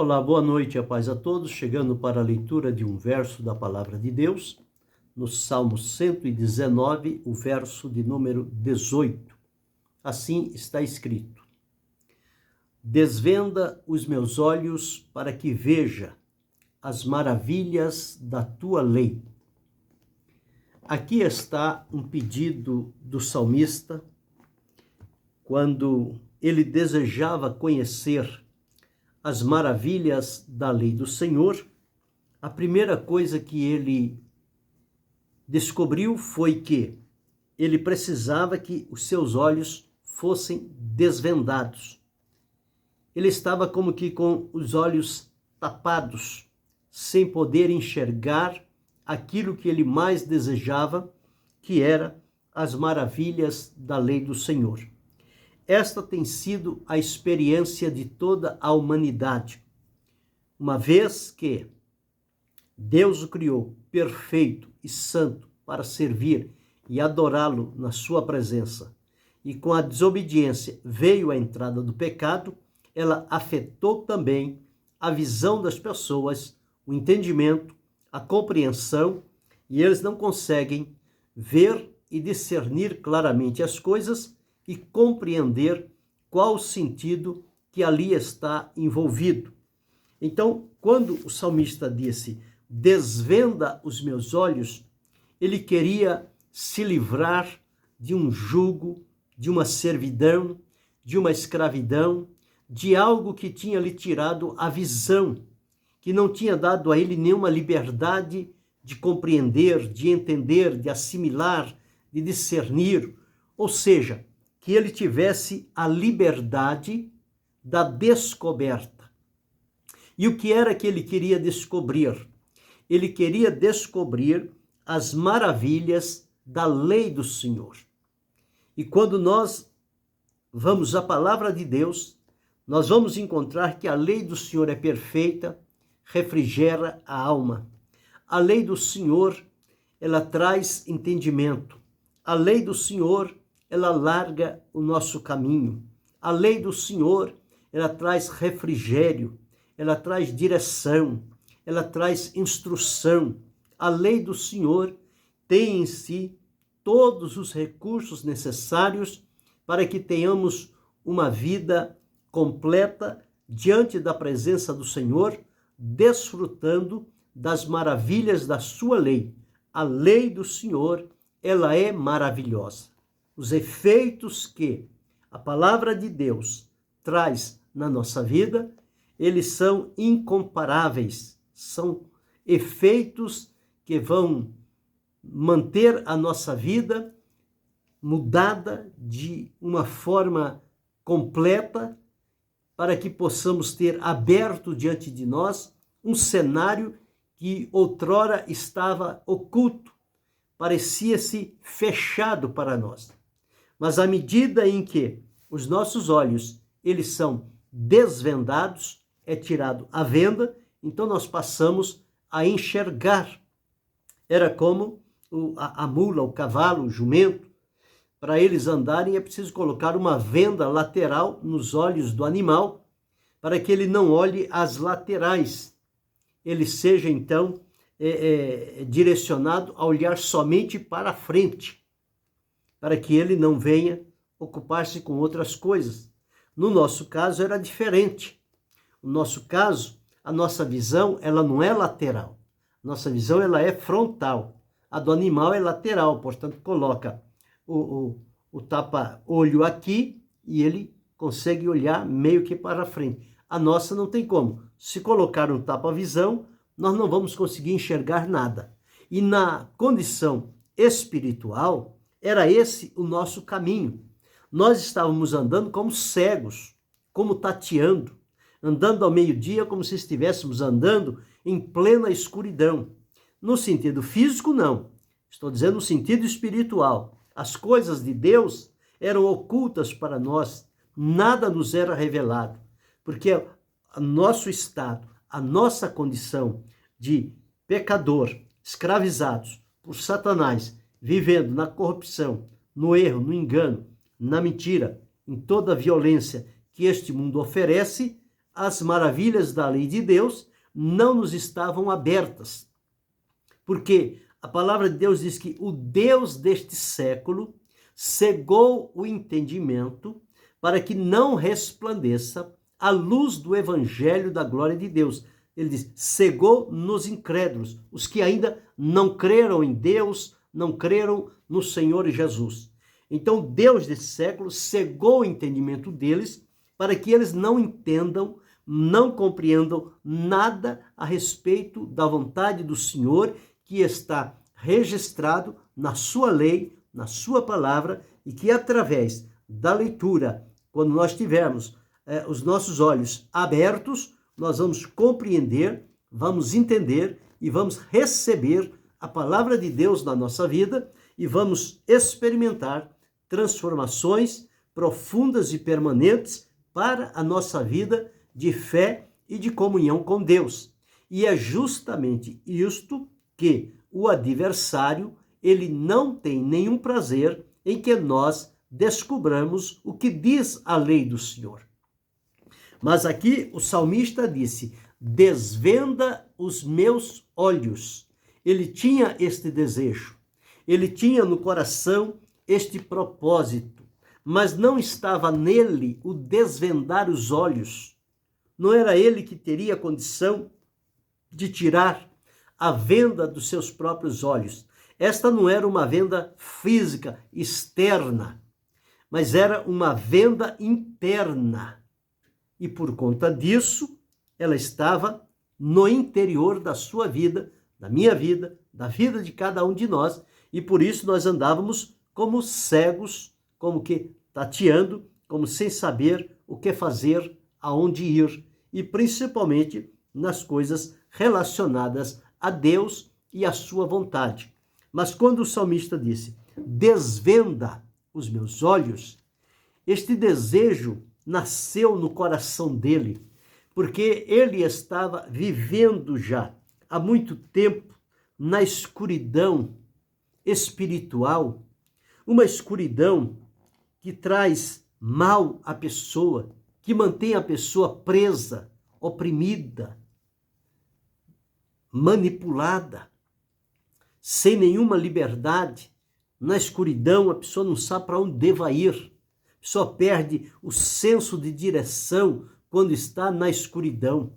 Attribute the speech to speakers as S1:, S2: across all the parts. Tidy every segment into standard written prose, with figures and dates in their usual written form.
S1: Olá, boa noite e a paz a todos, chegando para a leitura de um verso da Palavra de Deus, no Salmo 119, o verso de número 18. Assim está escrito: Desvenda os meus olhos para que veja as maravilhas da tua lei. Aqui está um pedido do salmista, quando ele desejava conhecer as maravilhas da lei do Senhor. A primeira coisa que ele descobriu foi que ele precisava que os seus olhos fossem desvendados. Ele estava como que com os olhos tapados, sem poder enxergar aquilo que ele mais desejava, que era as maravilhas da lei do Senhor. Esta tem sido a experiência de toda a humanidade. Uma vez que Deus o criou perfeito e santo para servir e adorá-lo na sua presença, e com a desobediência veio a entrada do pecado, ela afetou também a visão das pessoas, o entendimento, a compreensão, e eles não conseguem ver e discernir claramente as coisas e compreender qual o sentido que ali está envolvido. Então, quando o salmista disse, desvenda os meus olhos, ele queria se livrar de um jugo, de uma servidão, de uma escravidão, de algo que tinha lhe tirado a visão, que não tinha dado a ele nenhuma liberdade de compreender, de entender, de assimilar, de discernir, ou seja, que ele tivesse a liberdade da descoberta. E o que era que ele queria descobrir? Ele queria descobrir as maravilhas da lei do Senhor. E quando nós vamos à palavra de Deus, nós vamos encontrar que a lei do Senhor é perfeita, refrigera a alma. A lei do Senhor, ela traz entendimento. A lei do Senhor, ela larga o nosso caminho. A lei do Senhor, ela traz refrigério, ela traz direção, ela traz instrução. A lei do Senhor tem em si todos os recursos necessários para que tenhamos uma vida completa diante da presença do Senhor, desfrutando das maravilhas da sua lei. A lei do Senhor, ela é maravilhosa. Os efeitos que a palavra de Deus traz na nossa vida, eles são incomparáveis. São efeitos que vão manter a nossa vida mudada de uma forma completa, para que possamos ter aberto diante de nós um cenário que outrora estava oculto, parecia-se fechado para nós. Mas à medida em que os nossos olhos, eles são desvendados, é tirado a venda, então nós passamos a enxergar. Era como a mula, o cavalo, o jumento. Para eles andarem é preciso colocar uma venda lateral nos olhos do animal, para que ele não olhe as laterais. Ele seja então direcionado a olhar somente para a frente, para que ele não venha ocupar-se com outras coisas. No nosso caso era diferente. No nosso caso, a nossa visão, ela não é lateral. Nossa visão, ela é frontal. A do animal é lateral, portanto, coloca o tapa-olho aqui e ele consegue olhar meio que para frente. A nossa não tem como. Se colocar um tapa-visão, nós não vamos conseguir enxergar nada. E na condição espiritual, era esse o nosso caminho. Nós estávamos andando como cegos, como tateando, andando ao meio-dia como se estivéssemos andando em plena escuridão. No sentido físico, não. Estou dizendo no sentido espiritual. As coisas de Deus eram ocultas para nós, nada nos era revelado, porque o nosso estado, a nossa condição de pecador, escravizados por Satanás, vivendo na corrupção, no erro, no engano, na mentira, em toda a violência que este mundo oferece, as maravilhas da lei de Deus não nos estavam abertas. Porque a palavra de Deus diz que o Deus deste século cegou o entendimento para que não resplandeça a luz do evangelho da glória de Deus. Ele diz, cegou nos incrédulos, os que ainda não creram em Deus, não creram no Senhor Jesus. Então, Deus desse século cegou o entendimento deles para que eles não entendam, não compreendam nada a respeito da vontade do Senhor que está registrado na sua lei, na sua palavra, e que através da leitura, quando nós tivermos os nossos olhos abertos, nós vamos compreender, vamos entender e vamos receber a palavra de Deus na nossa vida e vamos experimentar transformações profundas e permanentes para a nossa vida de fé e de comunhão com Deus. E é justamente isto que o adversário, ele não tem nenhum prazer em que nós descubramos o que diz a lei do Senhor. Mas aqui o salmista disse, desvenda os meus olhos. Ele tinha este desejo, ele tinha no coração este propósito, mas não estava nele o desvendar os olhos. Não era ele que teria condição de tirar a venda dos seus próprios olhos. Esta não era uma venda física, externa, mas era uma venda interna. E por conta disso, ela estava no interior da sua vida, da minha vida, da vida de cada um de nós, e por isso nós andávamos como cegos, como que tateando, como sem saber o que fazer, aonde ir, e principalmente nas coisas relacionadas a Deus e a sua vontade. Mas quando o salmista disse, desvenda os meus olhos, este desejo nasceu no coração dele, porque ele estava vivendo já há muito tempo na escuridão espiritual, uma escuridão que traz mal à pessoa, que mantém a pessoa presa, oprimida, manipulada, sem nenhuma liberdade. Na escuridão, a pessoa não sabe para onde deva ir. A pessoa perde o senso de direção quando está na escuridão.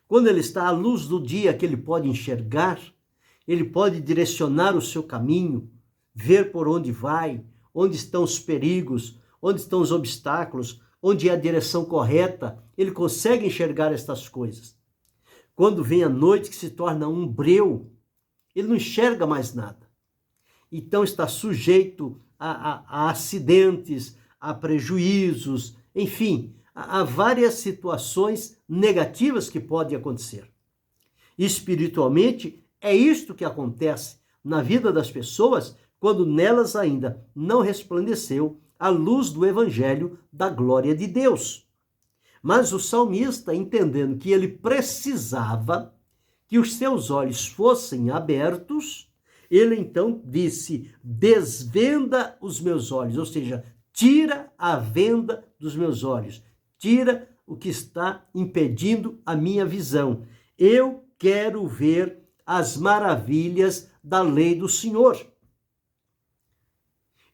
S1: Quando ele está à luz do dia que ele pode enxergar, ele pode direcionar o seu caminho, ver por onde vai, onde estão os perigos, onde estão os obstáculos, onde é a direção correta. Ele consegue enxergar estas coisas. Quando vem a noite que se torna um breu, ele não enxerga mais nada. Então está sujeito a acidentes, a prejuízos, enfim, a várias situações negativas que podem acontecer. Espiritualmente, é isto que acontece na vida das pessoas quando nelas ainda não resplandeceu a luz do evangelho da glória de Deus. Mas o salmista, entendendo que ele precisava que os seus olhos fossem abertos, ele então disse, desvenda os meus olhos, ou seja, tira a venda dos meus olhos, tira o que está impedindo a minha visão. Eu quero ver as maravilhas da lei do Senhor.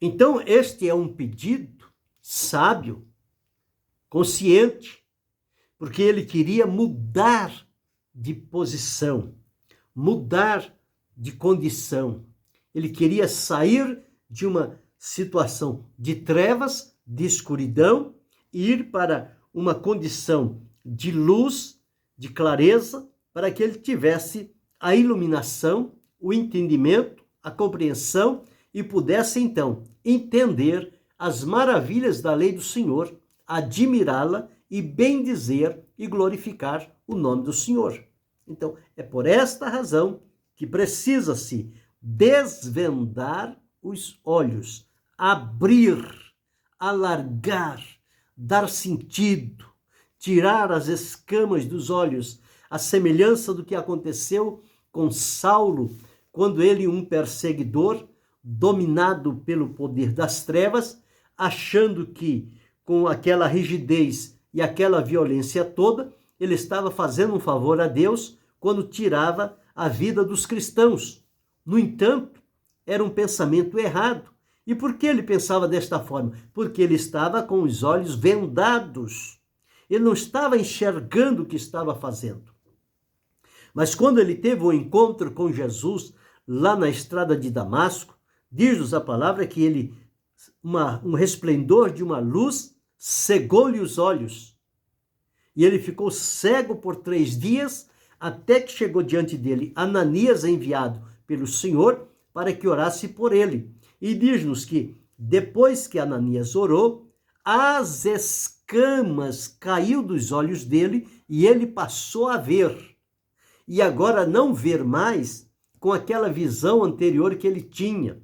S1: Então, este é um pedido sábio, consciente, porque ele queria mudar de posição, mudar de condição. Ele queria sair de uma situação de trevas, de escuridão, e ir para uma condição de luz, de clareza, para que ele tivesse a iluminação, o entendimento, a compreensão e pudesse então entender as maravilhas da lei do Senhor, admirá-la e bendizer e glorificar o nome do Senhor. Então, é por esta razão que precisa-se desvendar os olhos, abrir, alargar, dar sentido, tirar as escamas dos olhos, a semelhança do que aconteceu com Saulo, quando ele, um perseguidor, dominado pelo poder das trevas, achando que com aquela rigidez e aquela violência toda, ele estava fazendo um favor a Deus quando tirava a vida dos cristãos. No entanto, era um pensamento errado. E por que ele pensava desta forma? Porque ele estava com os olhos vendados. Ele não estava enxergando o que estava fazendo. Mas quando ele teve um encontro com Jesus lá na estrada de Damasco, diz-nos a palavra que um resplendor de uma luz cegou-lhe os olhos. E ele ficou cego por 3 dias, até que chegou diante dele Ananias, enviado pelo Senhor, para que orasse por ele. E diz-nos que depois que Ananias orou, as escamas caiu dos olhos dele e ele passou a ver. E agora não ver mais com aquela visão anterior que ele tinha,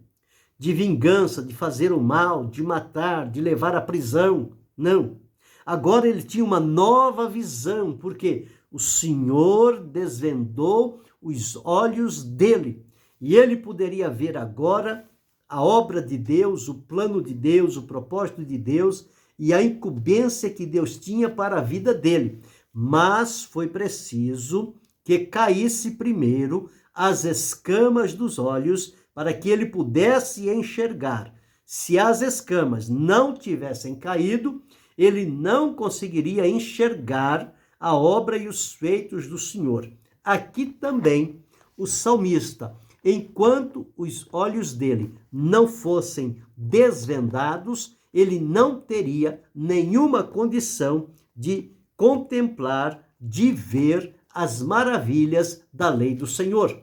S1: de vingança, de fazer o mal, de matar, de levar à prisão. Não. Agora ele tinha uma nova visão, porque o Senhor desvendou os olhos dele. E ele poderia ver agora a obra de Deus, o plano de Deus, o propósito de Deus e a incumbência que Deus tinha para a vida dele. Mas foi preciso que caísse primeiro as escamas dos olhos para que ele pudesse enxergar. Se as escamas não tivessem caído, ele não conseguiria enxergar a obra e os feitos do Senhor. Aqui também o salmista, enquanto os olhos dele não fossem desvendados, ele não teria nenhuma condição de contemplar, de ver as maravilhas da lei do Senhor.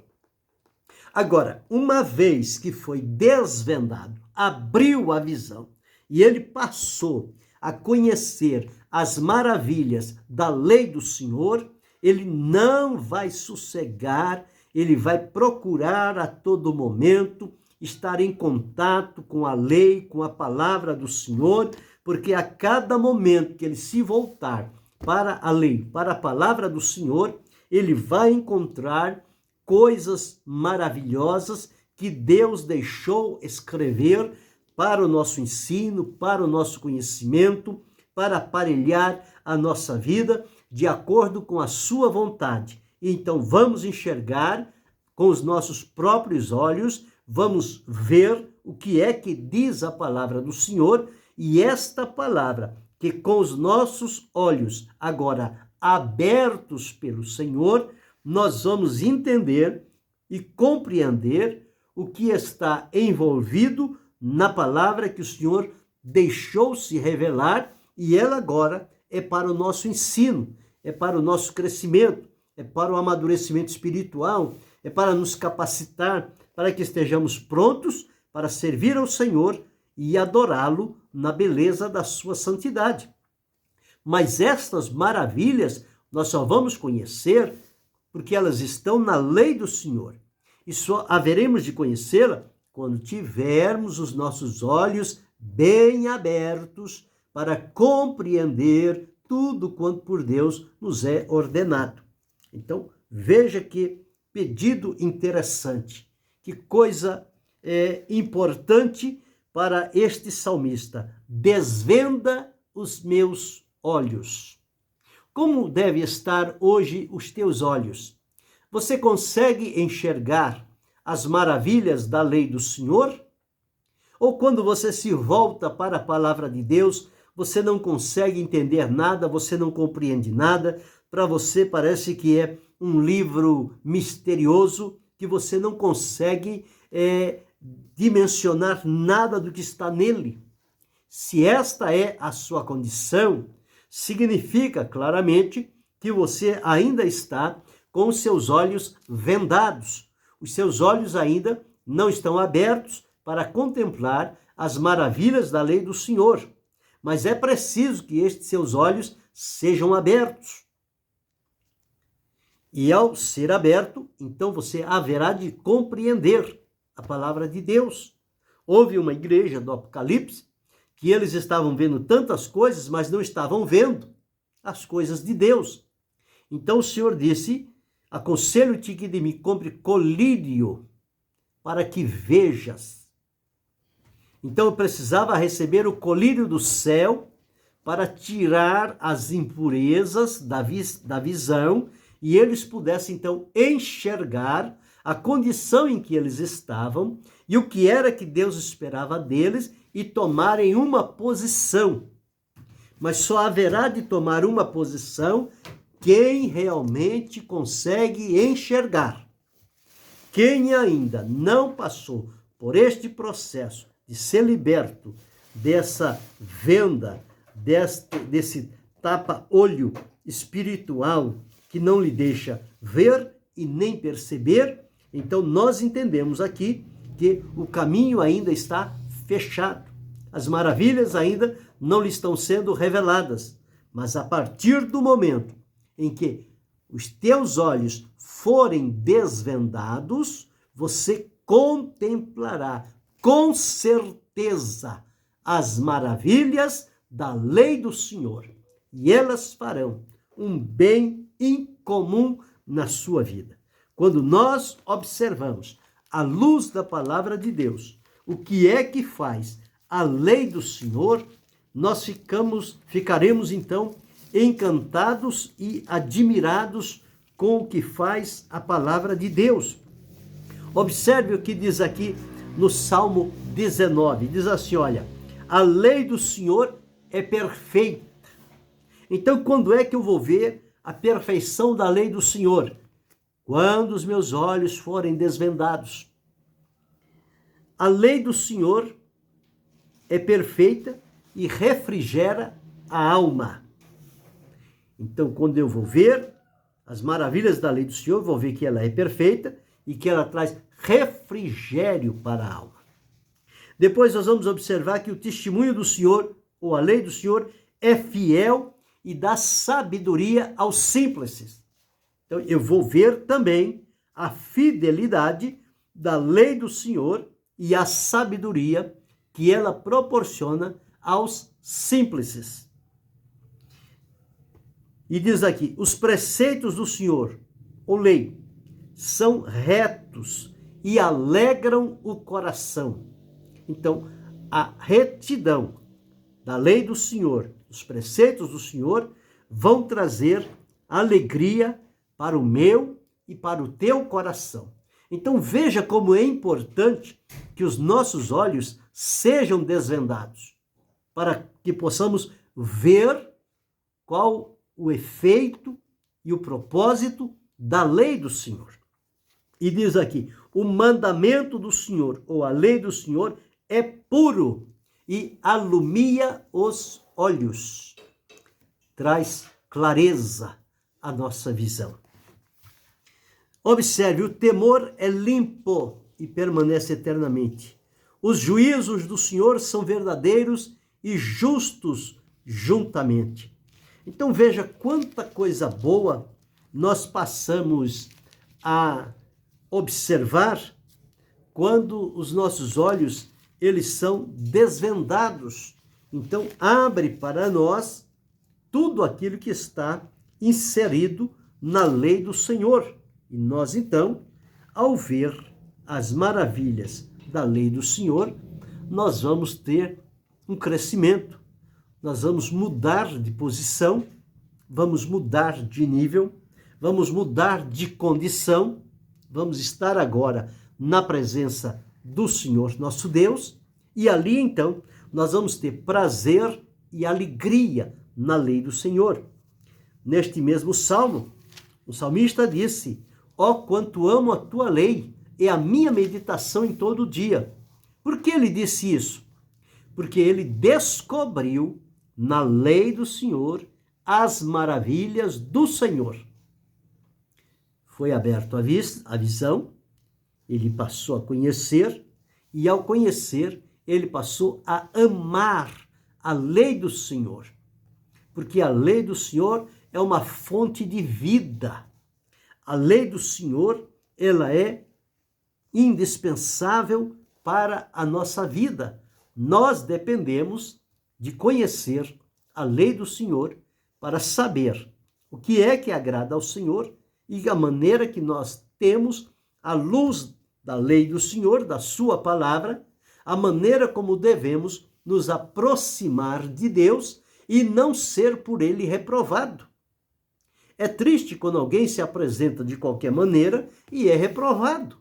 S1: Agora, uma vez que foi desvendado, abriu a visão e ele passou a conhecer as maravilhas da lei do Senhor, ele não vai sossegar, ele vai procurar a todo momento estar em contato com a lei, com a palavra do Senhor, porque a cada momento que ele se voltar para a lei, para a palavra do Senhor, ele vai encontrar coisas maravilhosas que Deus deixou escrever para o nosso ensino, para o nosso conhecimento, para aparelhar a nossa vida de acordo com a sua vontade. Então vamos enxergar com os nossos próprios olhos, vamos ver o que é que diz a palavra do Senhor, e esta palavra que com os nossos olhos agora abertos pelo Senhor, nós vamos entender e compreender o que está envolvido na palavra que o Senhor deixou se revelar, e ela agora é para o nosso ensino, é para o nosso crescimento, é para o amadurecimento espiritual, é para nos capacitar, para que estejamos prontos para servir ao Senhor e adorá-lo na beleza da sua santidade. Mas estas maravilhas nós só vamos conhecer porque elas estão na lei do Senhor. E só haveremos de conhecê-la quando tivermos os nossos olhos bem abertos para compreender tudo quanto por Deus nos é ordenado. Então, veja que pedido interessante, que coisa importante para este salmista. Desvenda os meus olhos. Como deve estar hoje os teus olhos? Você consegue enxergar as maravilhas da lei do Senhor? Ou quando você se volta para a palavra de Deus, você não consegue entender nada, você não compreende nada, para você parece que é um livro misterioso, que você não consegue dimensionar nada do que está nele. Se esta é a sua condição, significa claramente que você ainda está com os seus olhos vendados. Os seus olhos ainda não estão abertos para contemplar as maravilhas da lei do Senhor. Mas é preciso que estes seus olhos sejam abertos. E ao ser aberto, então você haverá de compreender a palavra de Deus. Houve uma igreja do Apocalipse que eles estavam vendo tantas coisas, mas não estavam vendo as coisas de Deus. Então o Senhor disse: aconselho-te que de me compre colírio para que vejas. Então eu precisava receber o colírio do céu para tirar as impurezas da visão e eles pudessem então enxergar a condição em que eles estavam e o que era que Deus esperava deles e tomarem uma posição. Mas só haverá de tomar uma posição quem realmente consegue enxergar. Quem ainda não passou por este processo de ser liberto dessa venda, desse tapa-olho espiritual que não lhe deixa ver e nem perceber, então nós entendemos aqui que o caminho ainda está fechado. As maravilhas ainda não lhe estão sendo reveladas, mas a partir do momento em que os teus olhos forem desvendados, você contemplará com certeza as maravilhas da lei do Senhor, e elas farão um bem incomum na sua vida. Quando nós observamos à luz da palavra de Deus o que é que faz a lei do Senhor, nós ficaremos então encantados e admirados com o que faz a palavra de Deus. Observe o que diz aqui no Salmo 19, diz assim, olha, a lei do Senhor é perfeita. Então, quando é que eu vou ver a perfeição da lei do Senhor? Quando os meus olhos forem desvendados. A lei do Senhor é perfeita e refrigera a alma. Então, quando eu vou ver as maravilhas da lei do Senhor, vou ver que ela é perfeita e que ela traz refrigério para a alma. Depois nós vamos observar que o testemunho do Senhor, ou a lei do Senhor, é fiel e dá sabedoria aos simples. Então, eu vou ver também a fidelidade da lei do Senhor e a sabedoria que ela proporciona aos simples. E diz aqui, os preceitos do Senhor, ou lei, são retos e alegram o coração. Então, a retidão da lei do Senhor, os preceitos do Senhor, vão trazer alegria para o meu e para o teu coração. Então, veja como é importante que os nossos olhos sejam desvendados, para que possamos ver qual o efeito e o propósito da lei do Senhor. E diz aqui, o mandamento do Senhor, ou a lei do Senhor, é puro e alumia os olhos. Traz clareza à nossa visão. Observe, o temor é limpo e permanece eternamente. Os juízos do Senhor são verdadeiros e justos juntamente. Então veja quanta coisa boa nós passamos a observar quando os nossos olhos eles são desvendados. Então abre para nós tudo aquilo que está inserido na lei do Senhor. E nós então, ao ver as maravilhas da lei do Senhor, nós vamos ter um crescimento. Nós vamos mudar de posição, vamos mudar de nível, vamos mudar de condição, vamos estar agora na presença do Senhor nosso Deus, e ali então nós vamos ter prazer e alegria na lei do Senhor. Neste mesmo salmo, o salmista disse, ó quanto amo a tua lei, é a minha meditação em todo o dia. Por que ele disse isso? Porque ele descobriu na lei do Senhor as maravilhas do Senhor. Foi aberto a visão, ele passou a conhecer, e ao conhecer, ele passou a amar a lei do Senhor. Porque a lei do Senhor é uma fonte de vida. A lei do Senhor, ela é indispensável para a nossa vida. Nós dependemos de conhecer a lei do Senhor para saber o que é que agrada ao Senhor e a maneira que nós temos, à luz da lei do Senhor, da sua palavra, a maneira como devemos nos aproximar de Deus e não ser por ele reprovado. É triste quando alguém se apresenta de qualquer maneira e é reprovado.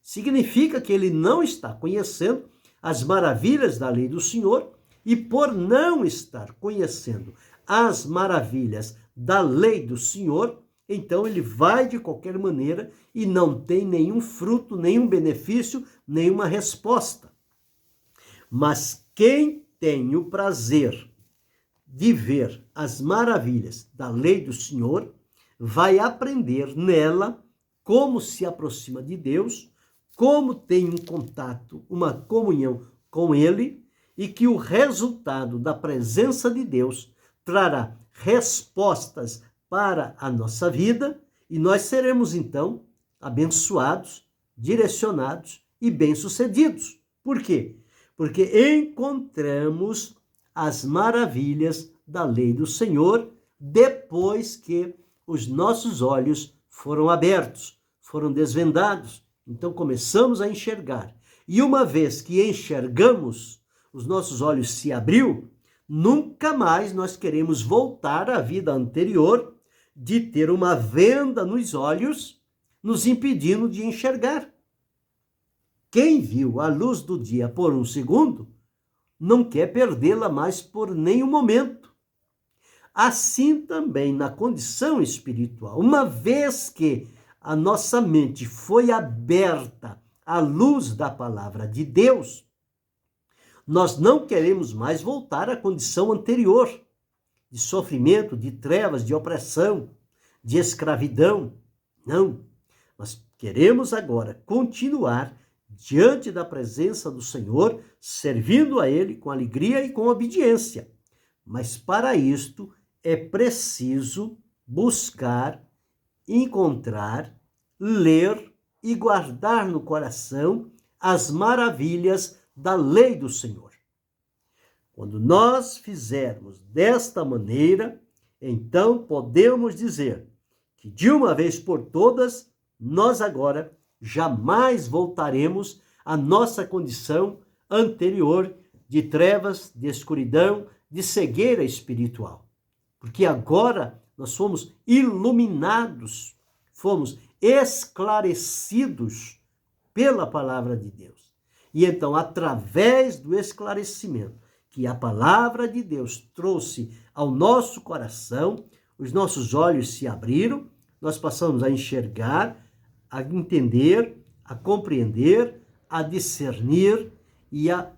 S1: Significa que ele não está conhecendo as maravilhas da lei do Senhor, e por não estar conhecendo as maravilhas da lei do Senhor, então ele vai de qualquer maneira e não tem nenhum fruto, nenhum benefício, nenhuma resposta. Mas quem tem o prazer de ver as maravilhas da lei do Senhor, vai aprender nela como se aproxima de Deus, como tem um contato, uma comunhão com Ele, e que o resultado da presença de Deus trará respostas para a nossa vida, e nós seremos então abençoados, direcionados e bem-sucedidos. Por quê? Porque encontramos as maravilhas da lei do Senhor depois que os nossos olhos foram abertos, foram desvendados. Então começamos a enxergar. E uma vez que enxergamos, os nossos olhos se abriu, nunca mais nós queremos voltar à vida anterior de ter uma venda nos olhos, nos impedindo de enxergar. Quem viu a luz do dia por um segundo, não quer perdê-la mais por nenhum momento. Assim também na condição espiritual, uma vez que a nossa mente foi aberta à luz da palavra de Deus, nós não queremos mais voltar à condição anterior, de sofrimento, de trevas, de opressão, de escravidão. Não, nós queremos agora continuar diante da presença do Senhor, servindo a Ele com alegria e com obediência. Mas para isto é preciso buscar, encontrar, ler e guardar no coração as maravilhas da lei do Senhor. Quando nós fizermos desta maneira, então podemos dizer que de uma vez por todas, nós agora jamais voltaremos à nossa condição anterior de trevas, de escuridão, de cegueira espiritual. Porque agora nós fomos iluminados, fomos esclarecidos pela palavra de Deus. E então, através do esclarecimento que a palavra de Deus trouxe ao nosso coração, os nossos olhos se abriram, nós passamos a enxergar, a entender, a compreender, a discernir e a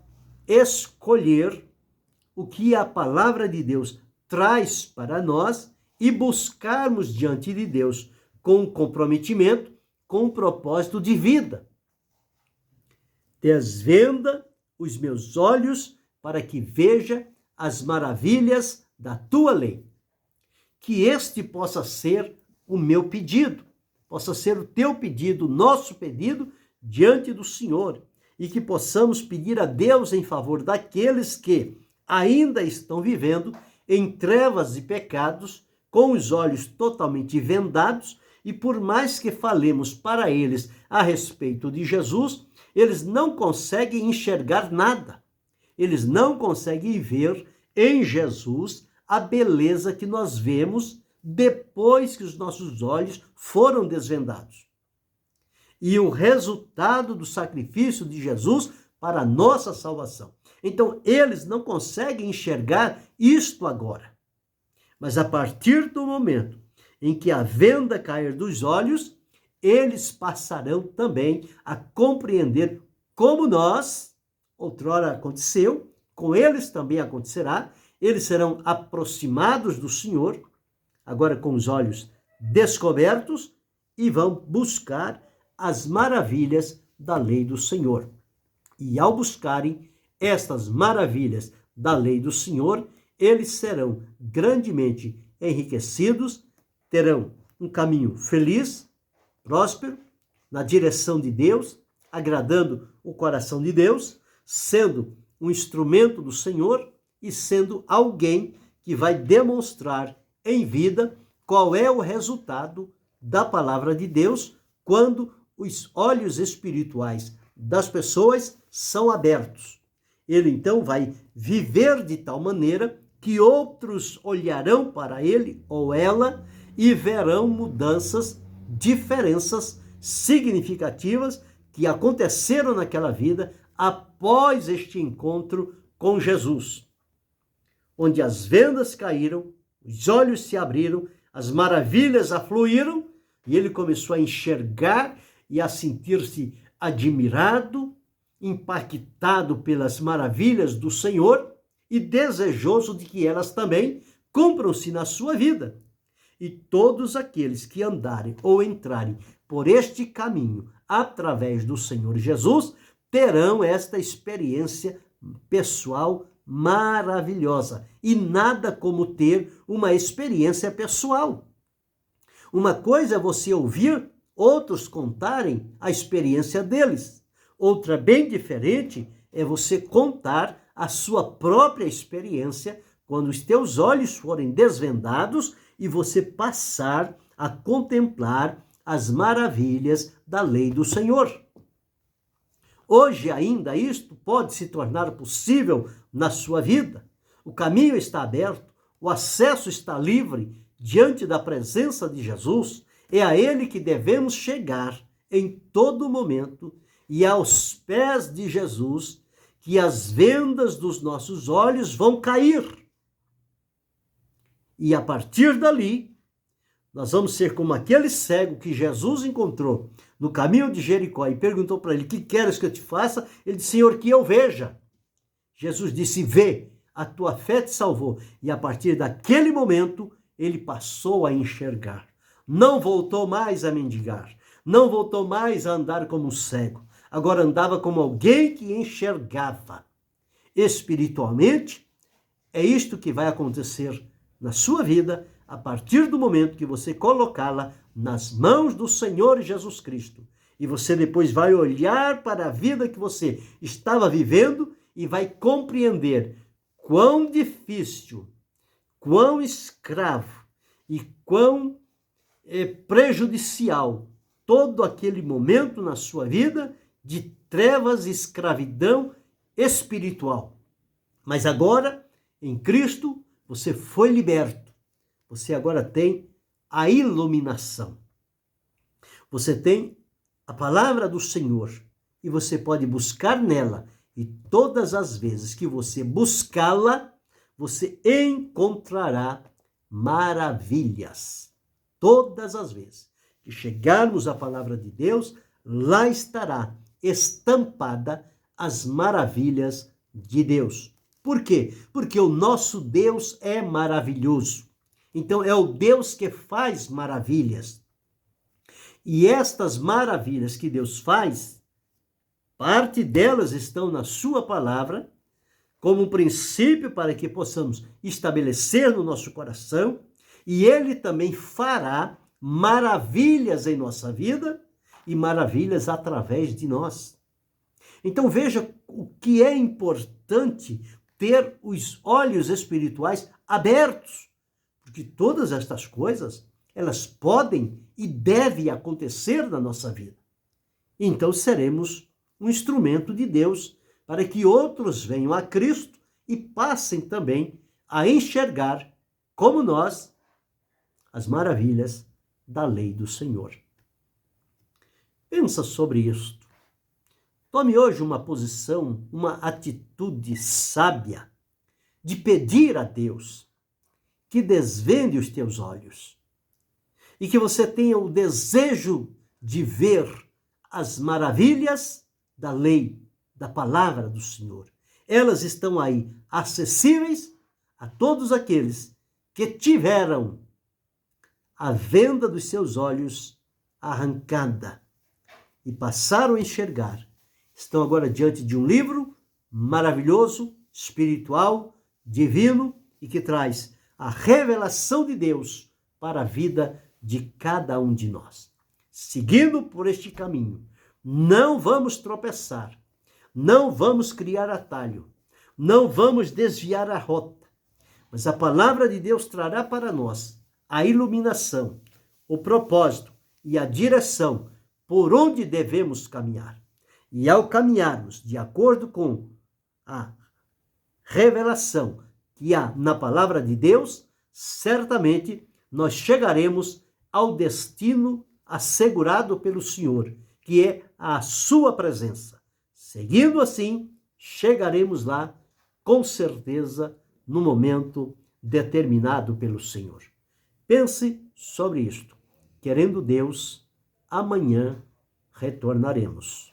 S1: escolher o que a palavra de Deus traz para nós e buscarmos diante de Deus com comprometimento, com propósito de vida. Desvenda os meus olhos para que veja as maravilhas da tua lei. Que este possa ser o meu pedido, possa ser o teu pedido, o nosso pedido diante do Senhor, e que possamos pedir a Deus em favor daqueles que ainda estão vivendo em trevas e pecados, com os olhos totalmente vendados, e por mais que falemos para eles a respeito de Jesus, eles não conseguem enxergar nada. Eles não conseguem ver em Jesus a beleza que nós vemos depois que os nossos olhos foram desvendados. E o resultado do sacrifício de Jesus para a nossa salvação. Então, eles não conseguem enxergar isto agora. Mas a partir do momento em que a venda cair dos olhos, eles passarão também a compreender como nós, outrora aconteceu, com eles também acontecerá, eles serão aproximados do Senhor, agora com os olhos descobertos, e vão buscar as maravilhas da lei do Senhor. E ao buscarem estas maravilhas da lei do Senhor, eles serão grandemente enriquecidos, terão um caminho feliz, próspero, na direção de Deus, agradando o coração de Deus, sendo um instrumento do Senhor e sendo alguém que vai demonstrar em vida qual é o resultado da palavra de Deus quando os olhos espirituais das pessoas são abertos. Ele então vai viver de tal maneira que outros olharão para ele ou ela e verão mudanças, diferenças significativas que aconteceram naquela vida após este encontro com Jesus, onde as vendas caíram, os olhos se abriram, as maravilhas afluíram e ele começou a enxergar e a sentir-se admirado, impactado pelas maravilhas do Senhor e desejoso de que elas também cumpram-se na sua vida. E todos aqueles que andarem ou entrarem por este caminho através do Senhor Jesus terão esta experiência pessoal maravilhosa. E nada como ter uma experiência pessoal. Uma coisa é você ouvir outros contarem a experiência deles. Outra bem diferente é você contar a sua própria experiência quando os teus olhos forem desvendados e você passar a contemplar as maravilhas da lei do Senhor. Hoje ainda isto pode se tornar possível na sua vida. O caminho está aberto, o acesso está livre diante da presença de Jesus. É a ele que devemos chegar em todo momento e aos pés de Jesus que as vendas dos nossos olhos vão cair. E a partir dali, nós vamos ser como aquele cego que Jesus encontrou no caminho de Jericó e perguntou para ele: que queres que eu te faça? Ele disse: Senhor, que eu veja. Jesus disse: vê, a tua fé te salvou. E a partir daquele momento, ele passou a enxergar. Não voltou mais a mendigar. Não voltou mais a andar como um cego. Agora andava como alguém que enxergava. Espiritualmente, é isto que vai acontecer na sua vida a partir do momento que você colocá-la nas mãos do Senhor Jesus Cristo. E você depois vai olhar para a vida que você estava vivendo e vai compreender quão difícil, quão escravo e quão prejudicial todo aquele momento na sua vida de trevas e escravidão espiritual. Mas agora, em Cristo, você foi liberto. Você agora tem a iluminação. Você tem a palavra do Senhor e você pode buscar nela. E todas as vezes que você buscá-la, você encontrará maravilhas. Todas as vezes que chegarmos à palavra de Deus, lá estará estampada as maravilhas de Deus. Por quê? Porque o nosso Deus é maravilhoso. Então, é o Deus que faz maravilhas. E estas maravilhas que Deus faz, parte delas estão na sua palavra, como um princípio para que possamos estabelecer no nosso coração, e ele também fará maravilhas em nossa vida e maravilhas através de nós. Então veja o que é importante ter os olhos espirituais abertos, porque todas estas coisas, elas podem e devem acontecer na nossa vida. Então seremos um instrumento de Deus para que outros venham a Cristo e passem também a enxergar, como nós, as maravilhas da lei do Senhor. Pensa sobre isto. Tome hoje uma posição, uma atitude sábia de pedir a Deus que desvende os teus olhos e que você tenha o desejo de ver as maravilhas da lei, da palavra do Senhor. Elas estão aí, acessíveis a todos aqueles que tiveram a venda dos seus olhos arrancada e passaram a enxergar. Estão agora diante de um livro maravilhoso, espiritual, divino e que traz a revelação de Deus para a vida de cada um de nós. Seguindo por este caminho, não vamos tropeçar, não vamos criar atalho, não vamos desviar a rota, mas a palavra de Deus trará para nós a iluminação, o propósito e a direção por onde devemos caminhar. E ao caminharmos de acordo com a revelação que há na palavra de Deus, certamente nós chegaremos ao destino assegurado pelo Senhor, que é a sua presença. Seguindo assim, chegaremos lá com certeza no momento determinado pelo Senhor. Pense sobre isto. Querendo Deus, amanhã retornaremos.